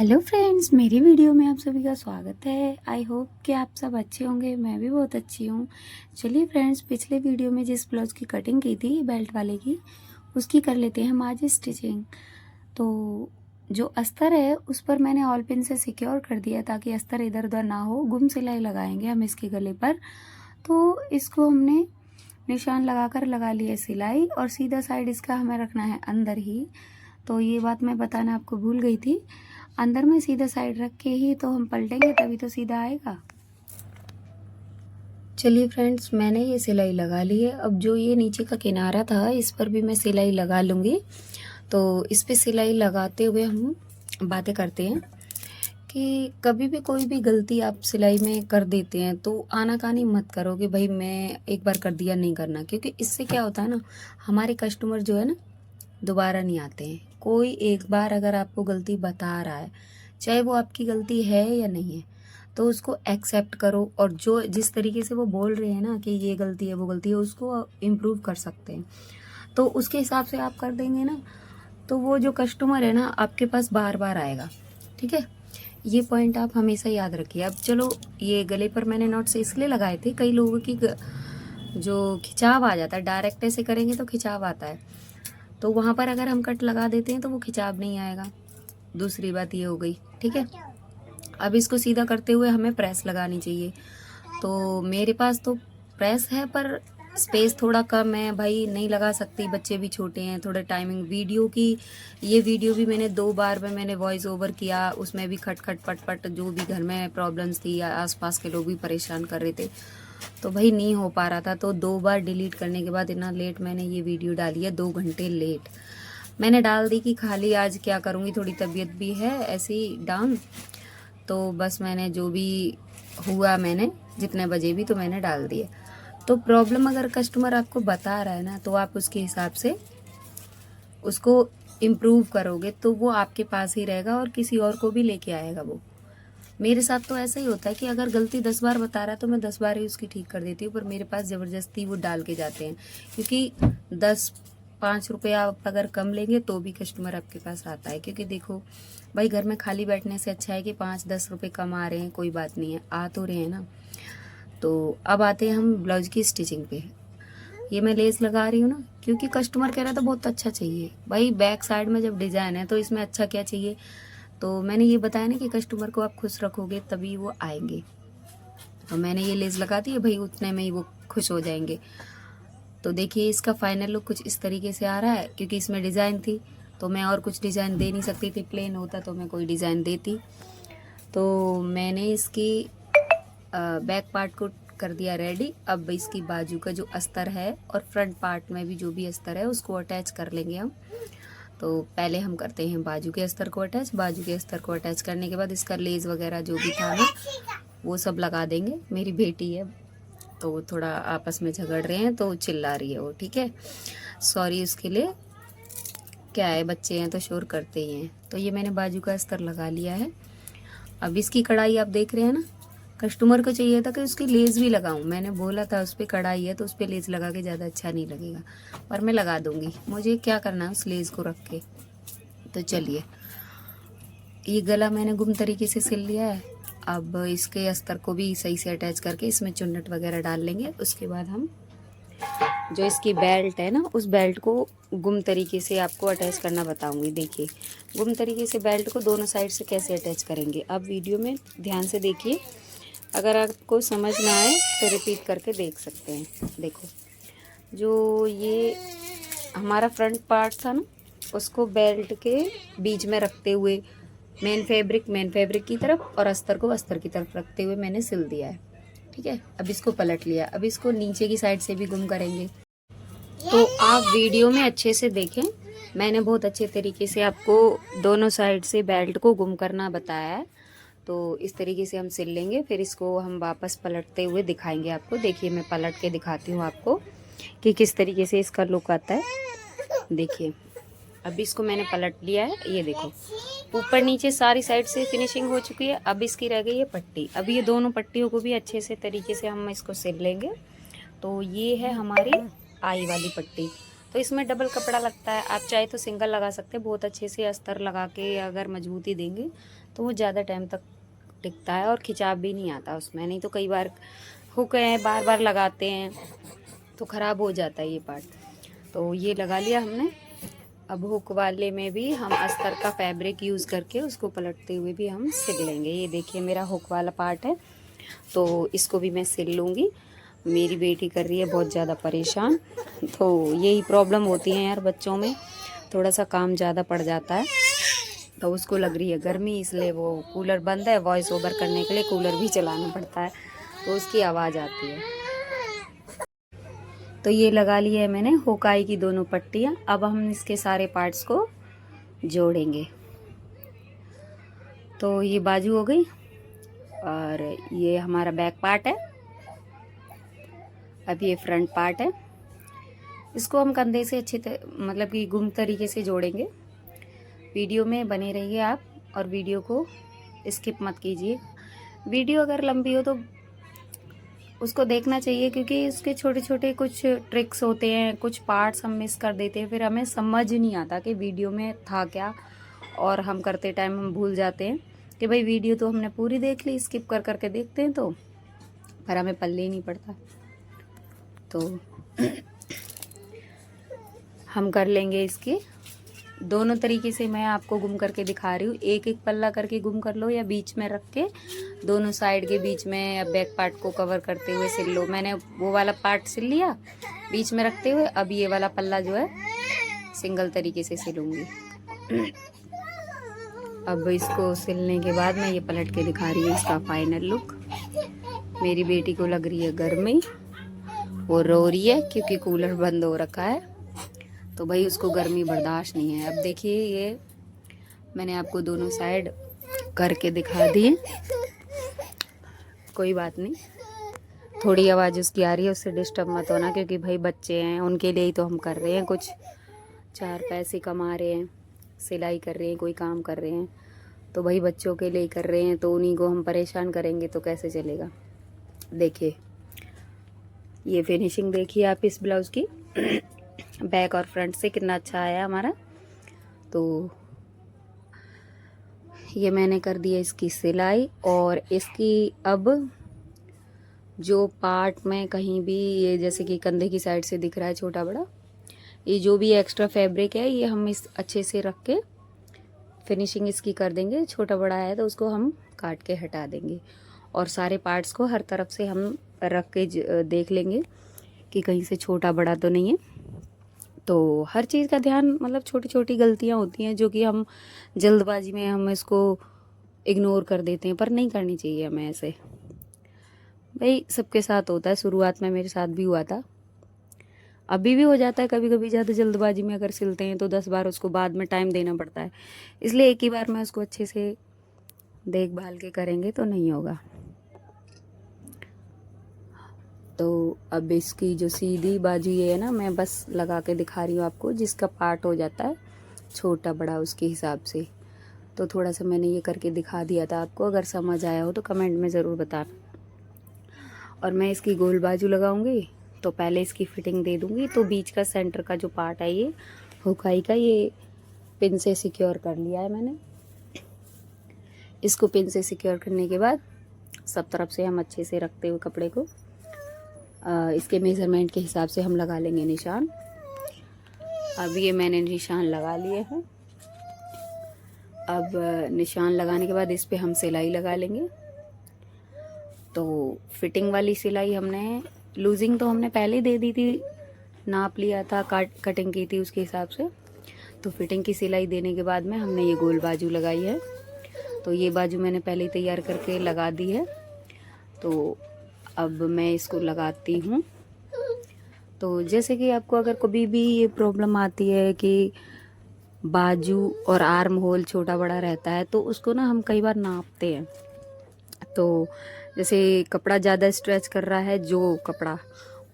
Hello friends, मेरी video में आप सभी का स्वागत है। आई होप कि आप सब अच्छे होंगे। मैं भी बहुत अच्छी हूँ। चलिए फ्रेंड्स, पिछले वीडियो में जिस ब्लाउज की कटिंग की थी बेल्ट वाले की, उसकी कर लेते हैं हम आज स्टिचिंग। तो जो अस्तर है उस पर मैंने ऑल पिन से सिक्योर कर दिया ताकि अस्तर इधर उधर ना हो। गुम सिलाई लगाएंगे हम इसके गले पर। तो इसको हमने निशान लगाकर लगा लिया सिलाई, और सीधा साइड इसका हमें रखना है अंदर ही। तो ये बात मैं बताना आपको भूल गई थी। अंदर में सीधा साइड रख के ही तो हम पलटेंगे, तभी तो सीधा आएगा। चलिए फ्रेंड्स, मैंने ये सिलाई लगा ली है। अब जो ये नीचे का किनारा था इस पर भी मैं सिलाई लगा लूँगी। तो इस पे सिलाई लगाते हुए हम बातें करते हैं कि कभी भी कोई भी गलती आप सिलाई में कर देते हैं तो आनाकानी मत करो कि भाई मैं एक बार कर दिया, नहीं करना। क्योंकि इससे क्या होता है ना, हमारे कस्टमर जो है ना दोबारा नहीं आते हैं। कोई एक बार अगर आपको गलती बता रहा है, चाहे वो आपकी गलती है या नहीं है, तो उसको एक्सेप्ट करो। और जो जिस तरीके से वो बोल रहे हैं ना कि ये गलती है वो गलती है, उसको इम्प्रूव कर सकते हैं। तो उसके हिसाब से आप कर देंगे ना, तो वो जो कस्टमर है ना आपके पास बार बार आएगा। ठीक है, ये पॉइंट आप हमेशा याद रखिए। अब चलो, ये गले पर मैंने नॉट्स इसलिए लगाए थे, कई लोगों की जो खिंचाव आ जाता है, डायरेक्ट ऐसे करेंगे तो खिंचाव आता है, तो वहाँ पर अगर हम कट लगा देते हैं तो वो खिंचाव नहीं आएगा। दूसरी बात ये हो गई। ठीक है, अब इसको सीधा करते हुए हमें प्रेस लगानी चाहिए। तो मेरे पास तो प्रेस है, पर स्पेस थोड़ा कम है भाई, नहीं लगा सकती, बच्चे भी छोटे हैं। थोड़ा टाइमिंग वीडियो की, ये वीडियो भी मैंने 2 बार में मैंने वॉइस ओवर किया, उसमें भी खट खट पट पट जो भी घर में प्रॉब्लम्स थी, आसपास के लोग भी परेशान कर रहे थे, तो भाई नहीं हो पा रहा था। तो 2 बार डिलीट करने के बाद इतना लेट मैंने ये वीडियो डाली है, 2 घंटे लेट मैंने डाल दी कि खाली आज क्या करूँगी, थोड़ी तबीयत भी है ऐसी डाउन। तो बस मैंने जो भी हुआ, मैंने जितने बजे भी तो मैंने डाल दिए। तो प्रॉब्लम अगर कस्टमर आपको बता रहा है ना, तो आप उसके हिसाब से उसको इम्प्रूव करोगे तो वो आपके पास ही रहेगा और किसी और को भी लेके आएगा वो। मेरे साथ तो ऐसा ही होता है कि अगर गलती 10 बार बता रहा है तो मैं 10 बार ही उसकी ठीक कर देती हूँ, पर मेरे पास ज़बरदस्ती वो डाल के जाते हैं। क्योंकि 10-5 रुपया आप अगर कम लेंगे तो भी कस्टमर आपके पास आता है। क्योंकि देखो भाई, घर में खाली बैठने से अच्छा है कि 5-10 रुपये कम आ रहे हैं, कोई बात नहीं है, आ तो रहे हैं ना। तो अब आते हैं हम ब्लाउज की स्टिचिंग पे। ये मैं लेस लगा रही हूँ ना, क्योंकि कस्टमर कह रहा था बहुत अच्छा चाहिए। भाई बैक साइड में जब डिज़ाइन है तो इसमें अच्छा क्या चाहिए। तो मैंने ये बताया ना कि कस्टमर को आप खुश रखोगे तभी वो आएंगे। तो मैंने ये लेस लगा दी है भाई, उतने में ही वो खुश हो जाएंगे। तो देखिए, इसका फाइनल लुक कुछ इस तरीके से आ रहा है। क्योंकि इसमें डिज़ाइन थी तो मैं और कुछ डिज़ाइन दे नहीं सकती थी, प्लेन होता तो मैं कोई डिज़ाइन देती। तो मैंने इसकी बैक पार्ट को कर दिया रेडी। अब इसकी बाजू का जो अस्तर है और फ्रंट पार्ट में भी जो भी अस्तर है उसको अटैच कर लेंगे हम। तो पहले हम करते हैं बाजू के अस्तर को अटैच। बाजू के अस्तर को अटैच करने के बाद इसका लेस वगैरह जो भी था ना वो सब लगा देंगे। मेरी बेटी है तो वो थोड़ा आपस में झगड़ रहे हैं तो चिल्ला रही है वो। ठीक है, सॉरी उसके लिए। क्या है, बच्चे हैं तो शोर करते ही हैं। तो ये मैंने बाजू का अस्तर लगा लिया है। अब इसकी कढ़ाई आप देख रहे हैं ना, कस्टमर को चाहिए था कि उसकी लेस भी लगाऊं। मैंने बोला था उस पर कढ़ाई है तो उस पर लेस लगा के ज़्यादा अच्छा नहीं लगेगा, पर मैं लगा दूंगी। मुझे क्या करना है उस लेस को रख के। तो चलिए, ये गला मैंने गुम तरीके से सिल लिया है। अब इसके अस्तर को भी सही से अटैच करके इसमें चुन्नट वगैरह डाल लेंगे। उसके बाद हम जो इसकी बेल्ट है ना, उस बेल्ट को गुम तरीके से आपको अटैच करना बताऊंगी। देखिए, गुम तरीके से बेल्ट को दोनों साइड से कैसे अटैच करेंगे, आप वीडियो में ध्यान से देखिए। अगर आपको समझ ना आए तो रिपीट करके देख सकते हैं। देखो, जो ये हमारा फ्रंट पार्ट था ना, उसको बेल्ट के बीच में रखते हुए मेन फैब्रिक की तरफ और अस्तर को अस्तर की तरफ रखते हुए मैंने सिल दिया है। ठीक है, अब इसको पलट लिया। अब इसको नीचे की साइड से भी गुम करेंगे। तो आप वीडियो में अच्छे से देखें, मैंने बहुत अच्छे तरीके से आपको दोनों साइड से बेल्ट को गुम करना बताया है। तो इस तरीके से हम सिल लेंगे, फिर इसको हम वापस पलटते हुए दिखाएंगे आपको। देखिए, मैं पलट के दिखाती हूँ आपको कि किस तरीके से इसका लुक आता है। देखिए, अब इसको मैंने पलट लिया है। ये देखो, ऊपर नीचे सारी साइड से फिनिशिंग हो चुकी है। अब इसकी रह गई है पट्टी। अब ये दोनों पट्टियों को भी अच्छे से तरीके से हम इसको सिल लेंगे। तो ये है हमारी आई वाली पट्टी। तो इसमें डबल कपड़ा लगता है। आप चाहे तो सिंगल लगा सकते हैं, बहुत अच्छे से अस्तर लगा के अगर मजबूती देंगे तो वो ज़्यादा टाइम तक टिकता है और खिंचाव भी नहीं आता उसमें। नहीं तो कई बार हुक है बार बार लगाते हैं तो ख़राब हो जाता है ये पार्ट। तो ये लगा लिया हमने। अब हुक वाले में भी हम अस्तर का फैब्रिक यूज़ करके उसको पलटते हुए भी हम सिल लेंगे। ये देखिए मेरा हुक वाला पार्ट है, तो इसको भी मैं सिल लूँगी। मेरी बेटी कर रही है बहुत ज़्यादा परेशान। तो यही प्रॉब्लम होती है यार, बच्चों में थोड़ा सा काम ज़्यादा पड़ जाता है। तो उसको लग रही है गर्मी, इसलिए वो कूलर बंद है, वॉइस ओवर करने के लिए कूलर भी चलाना पड़ता है, तो उसकी आवाज़ आती है। तो ये लगा लिया है मैंने हुकाई की दोनों पट्टियाँ। अब हम इसके सारे पार्ट्स को जोड़ेंगे। तो ये बाजू हो गई और ये हमारा बैक पार्ट है। अब ये फ्रंट पार्ट है। इसको हम कंधे से मतलब कि गुम तरीके से जोड़ेंगे। वीडियो में बने रहिए आप और वीडियो को स्किप मत कीजिए। वीडियो अगर लंबी हो तो उसको देखना चाहिए, क्योंकि उसके छोटे छोटे कुछ ट्रिक्स होते हैं, कुछ पार्ट्स हम मिस कर देते हैं, फिर हमें समझ नहीं आता कि वीडियो में था क्या, और हम करते टाइम हम भूल जाते हैं कि भाई वीडियो तो हमने पूरी देख ली, स्किप कर करके देखते हैं तो पर हमें पल्ले ही नहीं पड़ता। तो हम कर लेंगे इसके दोनों तरीके से। मैं आपको गुम करके दिखा रही हूँ, एक एक पल्ला करके गुम कर लो या बीच में रख के दोनों साइड के बीच में या बैक पार्ट को कवर करते हुए सिल लो। मैंने वो वाला पार्ट सिल लिया बीच में रखते हुए। अब ये वाला पल्ला जो है सिंगल तरीके से सिलूंगी। अब इसको सिलने के बाद मैं ये पलट के दिखा रही हूँ इसका फाइनल लुक। मेरी बेटी को लग रही है गर्मी, वो रो रही है क्योंकि कूलर बंद हो रखा है, तो भाई उसको गर्मी बर्दाश्त नहीं है। अब देखिए ये मैंने आपको दोनों साइड करके दिखा दिए। कोई बात नहीं, थोड़ी आवाज़ उसकी आ रही है, उससे डिस्टर्ब मत होना, क्योंकि भाई बच्चे हैं, उनके लिए ही तो हम कर रहे हैं, कुछ चार पैसे कमा रहे हैं, सिलाई कर रहे हैं, कोई काम कर रहे हैं, तो भाई बच्चों के लिए ही कर रहे हैं। तो उन्हीं को हम परेशान करेंगे तो कैसे चलेगा। देखिए ये फिनिशिंग देखिए आप इस ब्लाउज़ की बैक और फ्रंट से कितना अच्छा आया हमारा। तो ये मैंने कर दिया इसकी सिलाई, और इसकी अब जो पार्ट में कहीं भी ये जैसे कि कंधे की साइड से दिख रहा है छोटा बड़ा, ये जो भी एक्स्ट्रा फैब्रिक है ये हम इस अच्छे से रख के फिनिशिंग इसकी कर देंगे। छोटा बड़ा है तो उसको हम काट के हटा देंगे, और सारे पार्ट्स को हर तरफ से हम रख के देख लेंगे कि कहीं से छोटा बड़ा तो नहीं है। तो हर चीज़ का ध्यान, मतलब छोटी छोटी गलतियां होती हैं जो कि हम जल्दबाजी में हम इसको इग्नोर कर देते हैं, पर नहीं करनी चाहिए हमें ऐसे। भाई सबके साथ होता है, शुरुआत में मेरे साथ भी हुआ था, अभी भी हो जाता है कभी कभी। ज़्यादा जल्दबाजी में अगर सिलते हैं तो 10 बार उसको बाद में टाइम देना पड़ता है, इसलिए एक ही बार में उसको अच्छे से देखभाल के करेंगे तो नहीं होगा। तो अब इसकी जो सीधी बाजू ये है ना, मैं बस लगा के दिखा रही हूँ आपको, जिसका पार्ट हो जाता है छोटा बड़ा उसके हिसाब से। तो थोड़ा सा मैंने ये करके दिखा दिया था आपको, अगर समझ आया हो तो कमेंट में ज़रूर बताना। और मैं इसकी गोल बाजू लगाऊंगी, तो पहले इसकी फिटिंग दे दूंगी। तो बीच का सेंटर का जो पार्ट है ये हुकाई का, ये पिन से सिक्योर कर लिया है मैंने। इसको पिन से सिक्योर करने के बाद सब तरफ से हम अच्छे से रखते हुए कपड़े को इसके मेज़रमेंट के हिसाब से हम लगा लेंगे निशान। अब ये मैंने निशान लगा लिए हैं। अब निशान लगाने के बाद इस पे हम सिलाई लगा लेंगे। तो फिटिंग वाली सिलाई हमने, लूजिंग तो हमने पहले ही दे दी थी, नाप लिया था, कटिंग की थी उसके हिसाब से। तो फिटिंग की सिलाई देने के बाद में हमने ये गोल बाजू लगाई है। तो ये बाजू मैंने पहले ही तैयार करके लगा दी है। तो अब मैं इसको लगाती हूँ। तो जैसे कि आपको अगर कभी भी ये प्रॉब्लम आती है कि बाजू और आर्म होल छोटा बड़ा रहता है, तो उसको ना हम कई बार नापते हैं। तो जैसे कपड़ा ज़्यादा स्ट्रेच कर रहा है जो कपड़ा,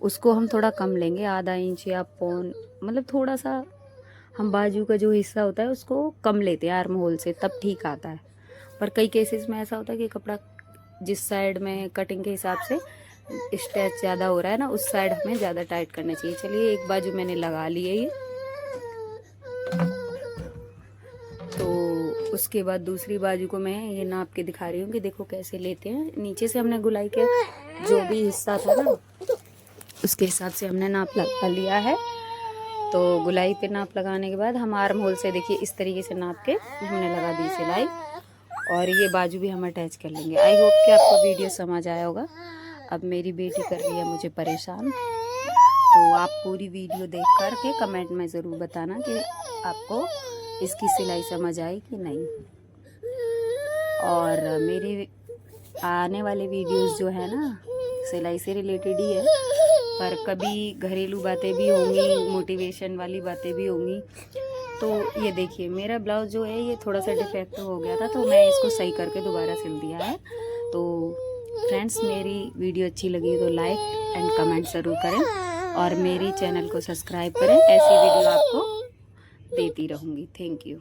उसको हम थोड़ा कम लेंगे, आधा इंच या पौन, मतलब थोड़ा सा हम बाजू का जो हिस्सा होता है उसको कम लेते हैं आर्म होल से, तब ठीक आता है। पर कई केसेस में ऐसा होता है कि कपड़ा जिस साइड में कटिंग के हिसाब से स्ट्रेच ज़्यादा हो रहा है ना, उस साइड हमें ज़्यादा टाइट करना चाहिए। चलिए एक बाजू मैंने लगा ली है ये, तो उसके बाद दूसरी बाजू को मैं ये नाप के दिखा रही हूँ कि देखो कैसे लेते हैं। नीचे से हमने गुलाई के जो भी हिस्सा था ना उसके हिसाब से हमने नाप लगा लिया है। तो गुलाई पे नाप लगाने के बाद हम आर्म होल से देखिए इस तरीके से नाप के हमने लगा दी सिलाई, और ये बाजू भी हम अटैच कर लेंगे। आई होप कि आपको वीडियो समझ आया होगा। अब मेरी बेटी कर रही है मुझे परेशान, तो आप पूरी वीडियो देख कर के कमेंट में ज़रूर बताना कि आपको इसकी सिलाई समझ आई कि नहीं। और मेरे आने वाले वीडियोस जो है ना सिलाई से रिलेटेड ही है, पर कभी घरेलू बातें भी होंगी, मोटिवेशन वाली बातें भी होंगी। तो ये देखिए मेरा ब्लाउज जो है ये थोड़ा सा डिफेक्ट हो गया था, तो मैं इसको सही करके दोबारा सिल दिया है। तो फ्रेंड्स मेरी वीडियो अच्छी लगी तो लाइक एंड कमेंट ज़रूर करें, और मेरी चैनल को सब्सक्राइब करें। ऐसी वीडियो आपको देती रहूँगी। Thank you.